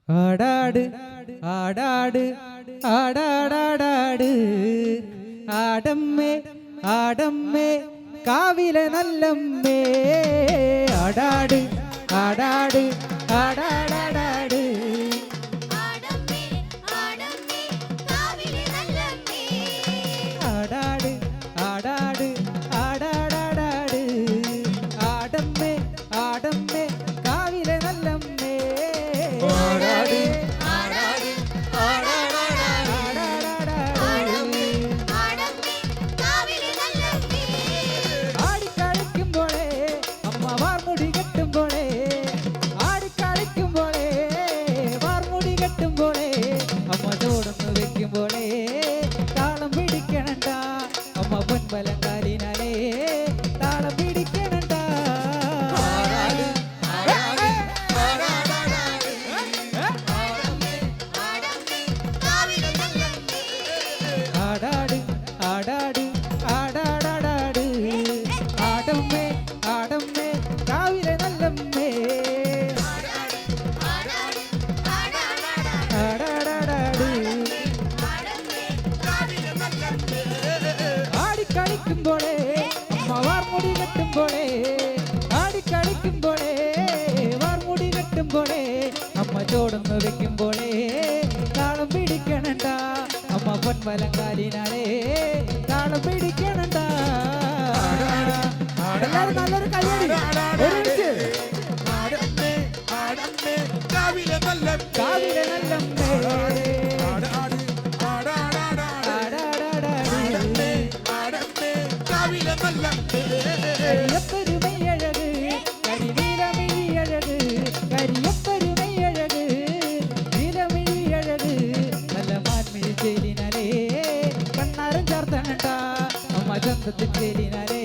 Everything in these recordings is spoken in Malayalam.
ആടാട് ആടാട് ആടാടാടാട് ആടമ്മേ ആടമ്മേ കാവിലെ നല്ലമ്മേ ആടാട് ആടാട് ആടാടാടാട് ആടാട് ആടാട് ആടാടാടാട് ആടമ്മേ ആടമ്മേ കാവിലെ നല്ലമ്മേ ആടാട് ആടാട് ആടിക്കളിക്കുമ്പോഴേ അമ്മ വാർമുടി കെട്ടുമ്പോഴേ ആടിക്കളിക്കുമ്പോഴേ വാർമുടി കെട്ടുമ്പോഴേ അമ്മ ചോടൊന്ന് വെക്കുമ്പോഴേ താളം പിടിക്കണണ്ട അമ്മ പൊൻപലങ്കാലിനാലേ താളം പിടിക്കണണ്ട ആടാട് ആടാട് ആടാടാടാട് ആടമ്മേ ആടമ്മേ കാവിലെ നല്ലമ്മേ ആടാടാടാട് ആടിക്കളിക്കുമ്പോഴേ അമ്മ വാർമുടി കെട്ടുമ്പോഴേ ആടിക്കളിക്കുമ്പോഴേ വാർമുടി കെട്ടുമ്പോഴേ അമ്മ ചോടൊന്ന് വെക്കുമ്പോഴേ താളം പിടിക്കണണ്ട അമ്മ പൊൻവലങ്കാലിനാലേ താളം പിടിക്കണണ്ട എല്ലാരും നല്ലൊരു കയ്യടി കാവിലെ നല്ലമ്മേ കരിയപ്പെരുമൈയഴക് കരിനീലമിഴിയഴക് കരിയപ്പെരുമൈയഴക് നീലമിഴിയഴക് നല്ല മാൻമിഴി ചേലിനാലേ കണ്ണാരം ചേർത്തണണ്ട അമ്മ ചന്തത്തിൽ ചേലിനാലേ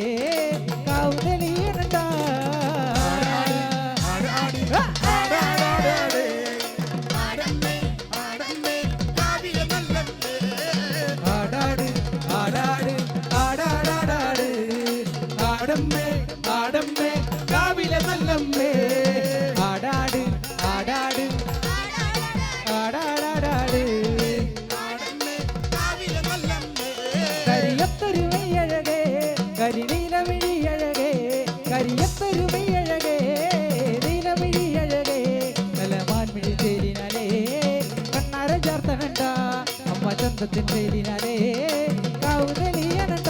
കാവ് തെളിയണണ്ട ആടാട് ആടാട് ആടാടാടാട് ആടമ്മേ ആടമ്മേ കാവിലെ നല്ലമ്മേ ആടാട് ആടാട് ആടാടാടാട് കരിയപ്പെരുമൈയഴകേ കരിനീലമിഴിയഴകേ കരിയപ്പെരുമൈയഴകേ നീലമിഴിയഴകേ നല്ല മാൻമിഴി ചേലിനാലേ കണ്ണാര ചേർത്തനണ്ട അമ്മ ചന്തത്തിൻ ചേലിനാലേ കാവ് തെളിയണണ്ട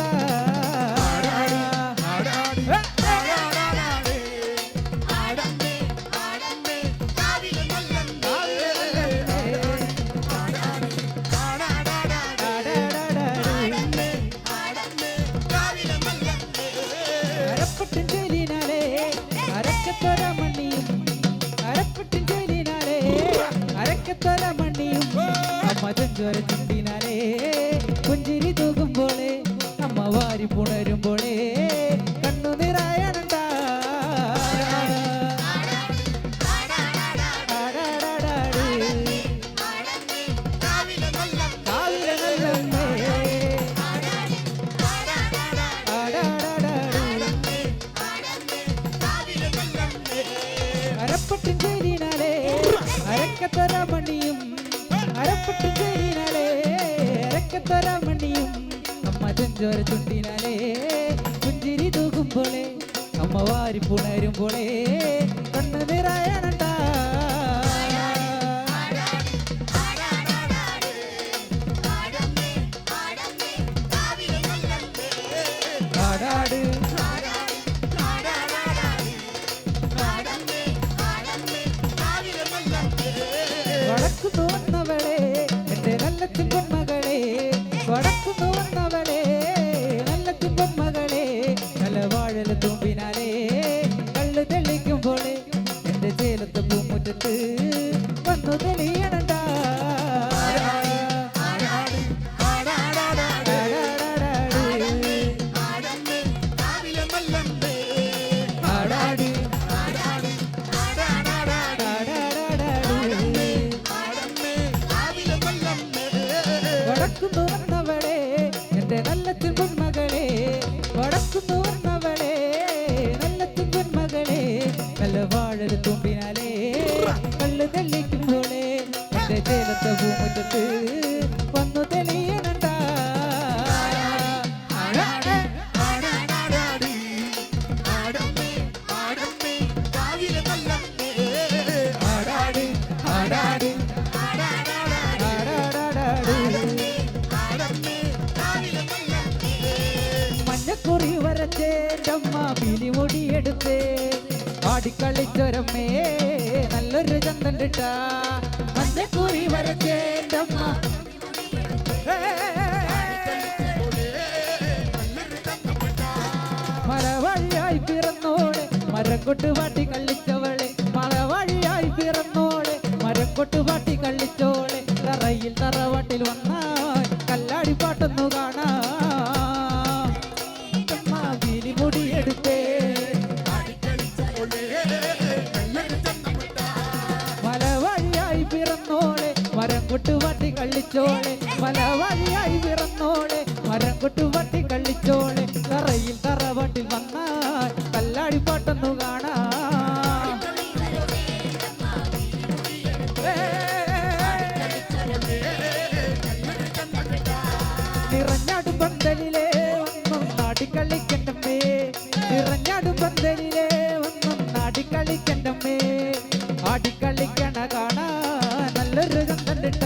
അരപ്പട്ടിൻ ചേലിനാലേ അരക്കത്തൊര മണ്ണിയും അരപ്പട്ടിൻ ചേലിനാലേ അരക്കത്തൊര മണ്ണിയും അമ്മ ചെഞ്ചോര ചുണ്ടിനാലേ പുഞ്ചിരി തൂകുമ്പോളേ അമ്മ വാരി പുണരുമ്പോളേ കണ്ണു നിറായണണ്ട കാവിലെ നല്ലമ്മേ അരപ്പട്ടിൻ ചേലിനാലേ അരക്കത്തൊര മണിയും അരപ്പട്ടിൻ ചേലിനാലേ അരക്കത്തൊര മണിയും അമ്മ ചെഞ്ചോര ചുണ്ടിനാലേ പുഞ്ചിരി തൂകുമ്പോളേ അമ്മ വാരി പുണരുമ്പോളേ കണ്ണു നിറായണണ്ട ആടാട് വടക്കു വന്നവളെ എന്റെ നല്ല തിമ്പന്മകളെ വടക്കു വന്നവളെ നല്ല തിമ്പന്മകളെ നല്ല വാഴല തുമ്പിനാലേ കള്ളു തെളിക്കുമ്പോളെ എന്റെ ചേലത്ത് പൂമുറ്റത്ത് വന്നു തെളിയണണ്ട വടക്കുന്നു വന്നവളെ എന്റെ നല്ല തിമ്പന്മകളെ വടക്കുന്നു വന്നവളെ നല്ല തിമ്പന്മകളെ നല്ല വാഴൽ തുമ്പിനാലേ കള്ളു തെള്ളിക്കുമ്പോളേ ചേലത്തെ പൂമുറ്റത്ത് വന്നു തെളിയണണ്ട മഞ്ഞക്കുറി വരച്ചേണ്ടമ്മ പിലിമുടിയെടുത്തേ ആടിക്കളിച്ചൊരമ്മേ നല്ലൊരു ചന്തണ്ടിട്ട മഞ്ഞക്കുറി വരച്ചേണ്ടമ്മ മലവഴിയായി പിറന്നോളെ മരം കൊട്ട് പാട്ടി കള്ളിച്ചവളെ മലവഴിയായി പിറന്നോളെ മരം കൊട്ട് പാട്ടി കള്ളിച്ചോളെ തറയിൽ തറവാട്ടിൽ വന്നാൽ കല്ലാടി പാട്ടൊന്നു കാണാ മുടിയെടുത്തേ മലവഴിയായി പിറന്നോളെ മരം കൊട്ടുപാട്ടി കള്ളിച്ചോളെ മലവഴിയായി പിറന്നോളെ മരം കൊട്ടുപാട്ടി കള്ളിച്ചോളെ തറയിൽ തറവാട്ടിൽ വന്നാൽ കല്ലാടി പാട്ടൊന്നു കാണാ നിറഞ്ഞാടും പന്തലിലെ ഒന്നും നാടിക്കളിക്കണ്ടമ്മേ നിറഞ്ഞാടും പന്തലിലെ ഒന്നും നാടിക്കളിക്കണ്ടമ്മേ ആടിക്കളിക്കണ കാണാ നല്ലൊരു ചന്തണ്ടിട്ട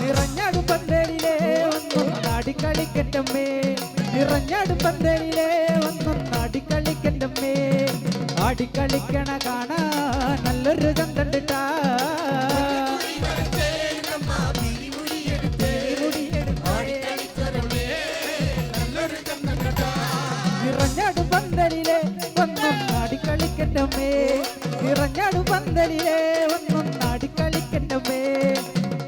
നിറഞ്ഞാടും പന്തലിലെ ഒന്നും നാടിക്കളിക്കണ്ടമ്മേ നിറഞ്ഞാടും പന്തലിലെ ഒന്നും നാടിക്കളിക്കണ്ടമ്മേ ആടിക്കളിക്കണ കാണാ നല്ലൊരു ചന്തണ്ടിട്ട നിറഞ്ഞാടും പന്തലിലെ ഒന്നും നാടിക്കളിക്കണ്ടമ്മേ നിറഞ്ഞാടും പന്തലിലെ ഒന്നും നാടിക്കളിക്കണ്ടമ്മേ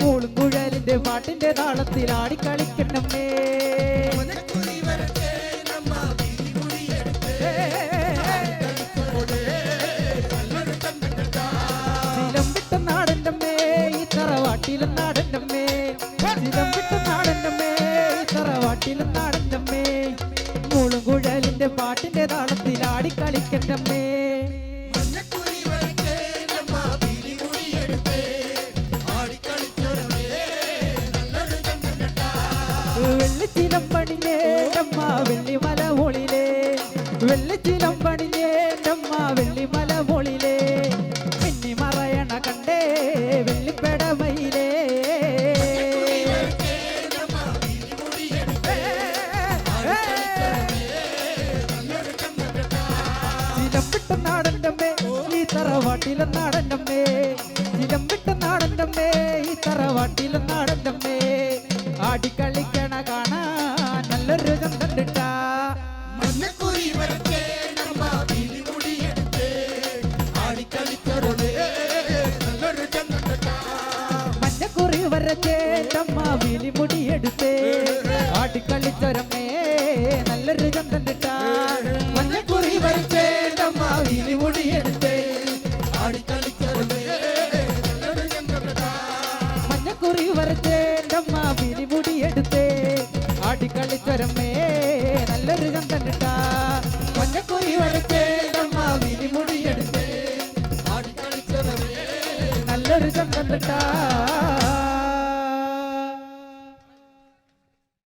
കൂളും കുഴലിന്റെ പാട്ടിന്റെ താളത്തിൽ ആടിക്കളിക്കണ്ടമ്മേ നാടൻ്റമ്മേ ഈ തറവാട്ടിലും നാടൻ്റമ്മേ ചിലം വിട്ട നാടൻ്റമ്മേ ഈ തറവാട്ടിലും നാടൻ്റമ്മേ മൂളും കുഴലിന്റെ പാട്ടിന്റെ താളത്തിൽ ആടിക്കളിക്കണ്ടമ്മേ വെള്ളിച്ചിലം പണിഞ്ഞേണ്ടമ്മ വെള്ളിമല മോളിലേ വെള്ളിച്ചിലം പണിഞ്ഞേണ്ടമ്മ വെള്ളിമല മോളിലേ മിന്നി മറയണ കണ്ടേ വെള്ളിപ്പെടമയിലേ ചിലം വിട്ട നാടൻ്റമ്മേ ഈ തറവാട്ടിലും നാടൻ്റമ്മേ ചിലം വിട്ട നാടൻ്റമ്മേ ഈ തറവാട്ടിലും നാടൻ്റമ്മേ ആടിക്കളിക്കണ കാണാ നല്ലൊരു ചന്തണ്ടിട്ട മഞ്ഞക്കുറി വരച്ചേണ്ടമ്മ പിലിമുടിയെടുത്തേ ആടിക്കളിച്ചൊരമ്മേ നല്ലൊരു ചന്തണ്ടിട്ട മഞ്ഞക്കുറി വരച്ചേണ്ടമ്മ പിലിമുടിയെടുത്തേ ആടിക്കളിച്ചൊരമ്മേ നല്ലൊരു ചന്തണ്ടിട്ട മഞ്ഞക്കുറി വരച്ചേണ്ടമ്മ പിലിമുടിയെടുത്തേ ആടിക്കളിച്ചൊരമ്മേ നല്ലൊരു ചന്തണ്ടിട്ട മഞ്ഞക്കുറി വരച്ചേണ്ടമ്മ പിലിമുടിയെടുത്തേ ആടിക്കളിച്ചൊരമ്മേ നല്ലൊരു ചന്തണ്ടിട്ട മഞ്ഞക്കുറി വരച്ചേണ്ടമ്മ പിലിമുടിയെടുത്തേ ആടിക്കളിച്ചൊരമ്മേ നല്ലൊരു ചന്തണ്ടിട്ട